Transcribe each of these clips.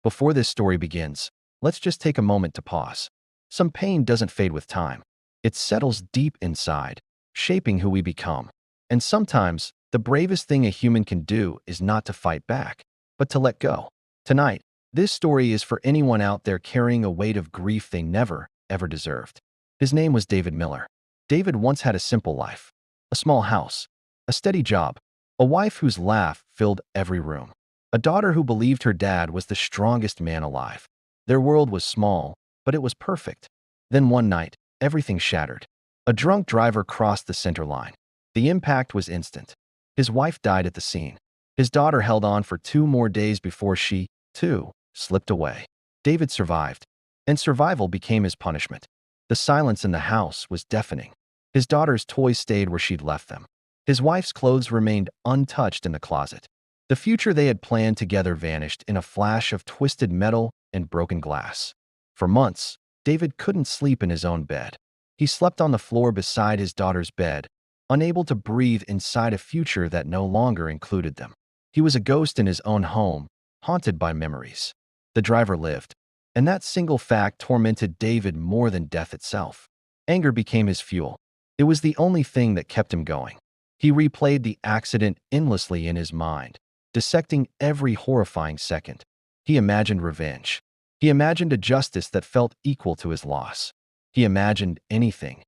Before this story begins, let's just take a moment to pause. Some pain doesn't fade with time. It settles deep inside, shaping who we become. And sometimes, the bravest thing a human can do is not to fight back, but to let go. Tonight, this story is for anyone out there carrying a weight of grief they never, ever deserved. His name was David Miller. David once had a simple life. A small house, a steady job, a wife whose laugh filled every room, a daughter who believed her dad was the strongest man alive. Their world was small, but it was perfect. Then one night, everything shattered. A drunk driver crossed the center line. The impact was instant. His wife died at the scene. His daughter held on for 2 more days before she, too, slipped away. David survived, and survival became his punishment. The silence in the house was deafening. His daughter's toys stayed where she'd left them. His wife's clothes remained untouched in the closet. The future they had planned together vanished in a flash of twisted metal and broken glass. For months, David couldn't sleep in his own bed. He slept on the floor beside his daughter's bed, unable to breathe inside a future that no longer included them. He was a ghost in his own home, haunted by memories. The driver lived, and that single fact tormented David more than death itself. Anger became his fuel. It was the only thing that kept him going. He replayed the accident endlessly in his mind, dissecting every horrifying second. He imagined revenge. He imagined a justice that felt equal to his loss. He imagined anything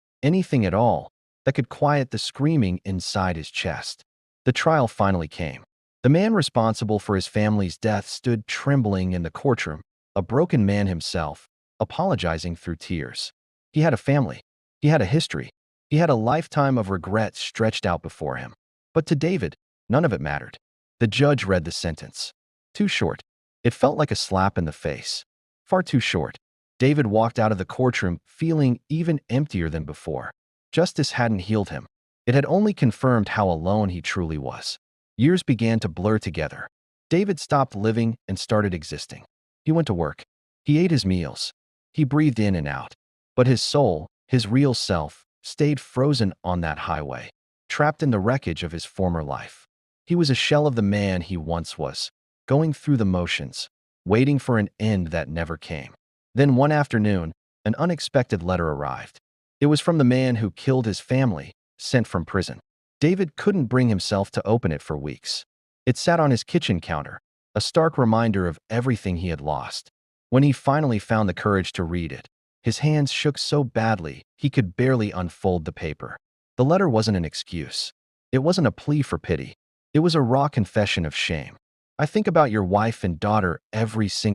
at all, that could quiet the screaming inside his chest. The trial finally came. The man responsible for his family's death stood trembling in the courtroom, a broken man himself, apologizing through tears. He had a family. He had a history. He had a lifetime of regret stretched out before him. But to David, none of it mattered. The judge read the sentence. Too short. It felt like a slap in the face. Far too short. David walked out of the courtroom feeling even emptier than before. Justice hadn't healed him. It had only confirmed how alone he truly was. Years began to blur together. David stopped living and started existing. He went to work. He ate his meals. He breathed in and out. But his soul, his real self, stayed frozen on that highway, trapped in the wreckage of his former life. He was a shell of the man he once was, going through the motions, waiting for an end that never came. Then one afternoon, an unexpected letter arrived. It was from the man who killed his family, sent from prison. David couldn't bring himself to open it for weeks. It sat on his kitchen counter, a stark reminder of everything he had lost. When he finally found the courage to read it, his hands shook so badly he could barely unfold the paper. The letter wasn't an excuse. It wasn't a plea for pity. It was a raw confession of shame. "I think about your wife and daughter every single